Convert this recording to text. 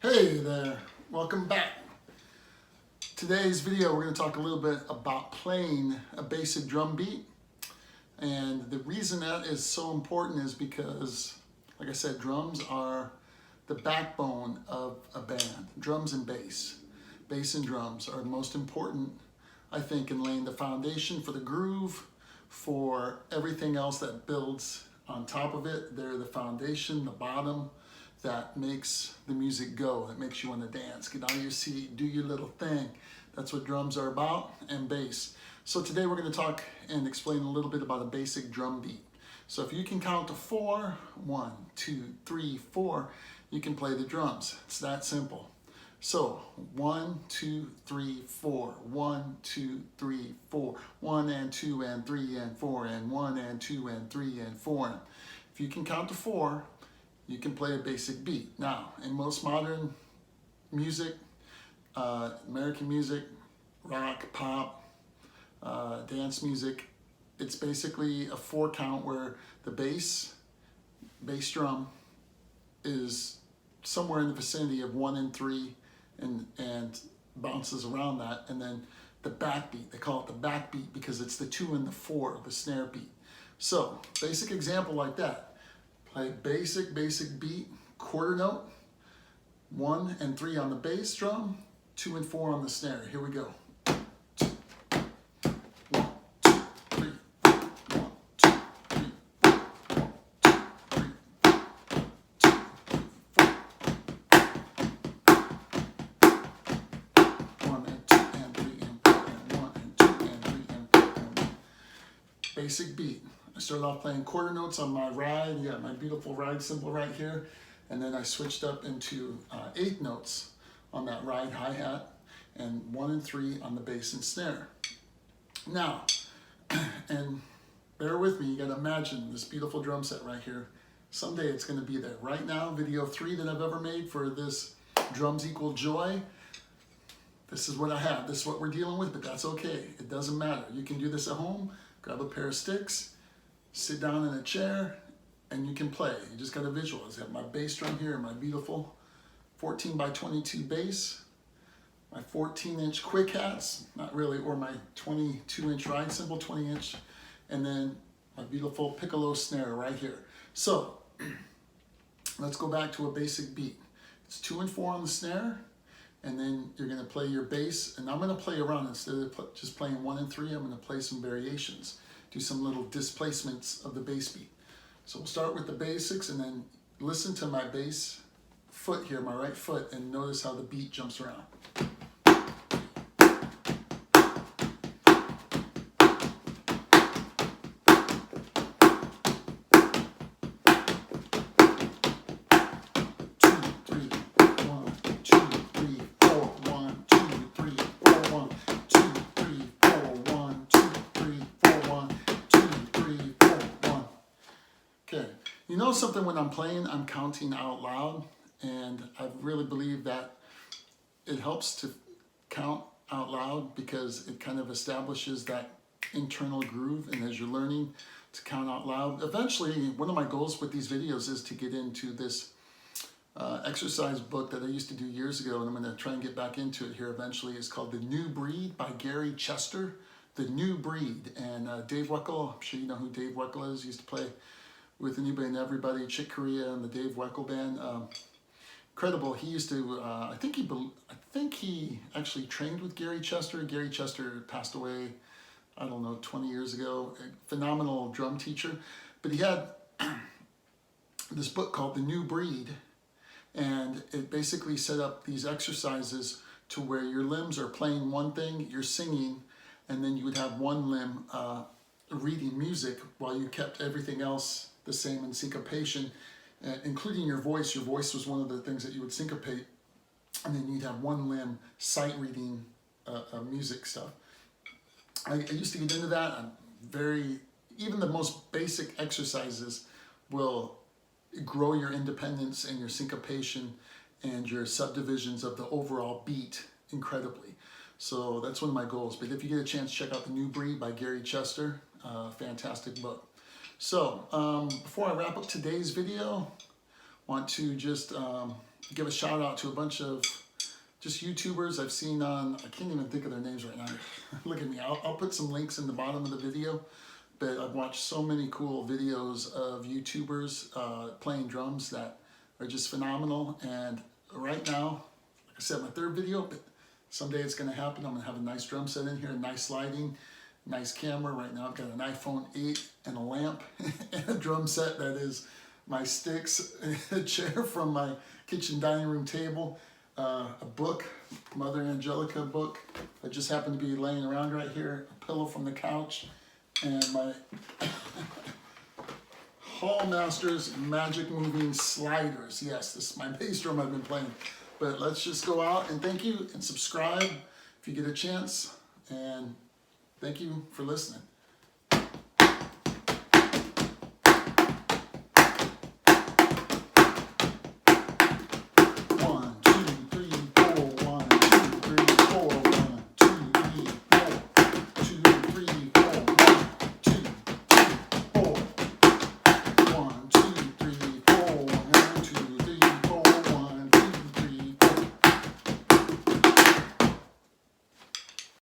Hey there, welcome back. Today's video we're going to talk a little bit about playing a basic drum beat. And the reason that is so important is because, like I said, drums are the backbone of a band. Drums and bass. Bass and drums are the most important, I think, in laying the foundation for the groove, for everything else that builds on top of it. They're the foundation, the bottom, that makes the music go, that makes you want to dance, get out of your seat, do your little thing. That's what drums are about, and bass. So today we're going to talk and explain a little bit about a basic drum beat. So if you can count to 4, 1, 2, 3, 4, you can play the drums. It's that simple. So 1, 2, 3, 4, 1, 2, 3, 4, 1 and 2 and 3 and 4, and 1 and 2 and 3 and 4. If you can count to 4, you can play a basic beat. Now, in most modern music, American music, rock, pop, dance music, it's basically a 4 count where the bass drum is somewhere in the vicinity of 1 and 3 and bounces around that. And then the backbeat, they call it the backbeat because it's the 2 and the 4, the snare beat. So, basic example like that. Play basic beat, quarter note, 1 and 3 on the bass drum, 2 and 4 on the snare. Here we go. 1, 2, 3, 4, 1, 2, 3, 4, 1, 2, 3, 4, 1 and 2 and 3 and 4 and 1 and 2 and 3 and 4 and 1. Basic beat. I started off playing quarter notes on my ride. You got my beautiful ride symbol right here. And then I switched up into 8th notes on that ride hi-hat and 1 and 3 on the bass and snare. Now, and bear with me, you gotta imagine this beautiful drum set right here. Someday it's gonna be there. Right now, video 3 that I've ever made for this Drums Equal Joy, this is what I have. This is what we're dealing with, but that's okay. It doesn't matter. You can do this at home, grab a pair of sticks, sit down in a chair, and you can play. You just got to visualize. I have my bass drum here, my beautiful 14 by 22 bass, my 14-inch quick hats, not really, or my 22-inch ride cymbal, 20-inch, and then my beautiful piccolo snare right here. So let's go back to a basic beat. It's 2 and 4 on the snare, and then you're going to play your bass, and I'm going to play around. Instead of just playing 1 and 3, I'm going to play some variations. Do some little displacements of the bass beat. So we'll start with the basics and then listen to my bass foot here, my right foot, and notice how the beat jumps around. You know something, when I'm playing, I'm counting out loud, and I really believe that it helps to count out loud because it kind of establishes that internal groove, and as you're learning to count out loud, eventually one of my goals with these videos is to get into this exercise book that I used to do years ago, and I'm going to try and get back into it here eventually. It's called The New Breed by Gary Chester. The New Breed. And Dave Weckl, I'm sure you know who Dave Weckl is. He used to play with Anybody and Everybody, Chick Corea, and the Dave Weckl band. Incredible. He used to, I think he actually trained with Gary Chester. Gary Chester passed away, I don't know, 20 years ago. A phenomenal drum teacher. But he had this book called The New Breed, and it basically set up these exercises to where your limbs are playing one thing, you're singing, and then you would have one limb reading music while you kept everything else the same in syncopation, including your voice. Your voice was one of the things that you would syncopate, and then you'd have one limb sight reading music stuff. I used to get into that. Even the most basic exercises will grow your independence and your syncopation and your subdivisions of the overall beat incredibly. So that's one of my goals. But if you get a chance, check out The New Breed by Gary Chester. Fantastic book. So before I wrap up today's video, I want to just give a shout out to a bunch of just YouTubers I've seen on, I can't even think of their names right now. Look at me, I'll put some links in the bottom of the video, but I've watched so many cool videos of YouTubers playing drums that are just phenomenal. And right now, like I said, my third video, but someday it's gonna happen. I'm gonna have a nice drum set in here, nice lighting, nice camera. Right now I've got an iPhone 8 and a lamp and a drum set that is my sticks, a chair from my kitchen dining room table, a book, Mother Angelica book that just happened to be laying around right here, a pillow from the couch, and my Hall Masters Magic Moving Sliders. Yes, this is my bass drum I've been playing. But let's just go out and thank you and subscribe if you get a chance. And thank you for listening.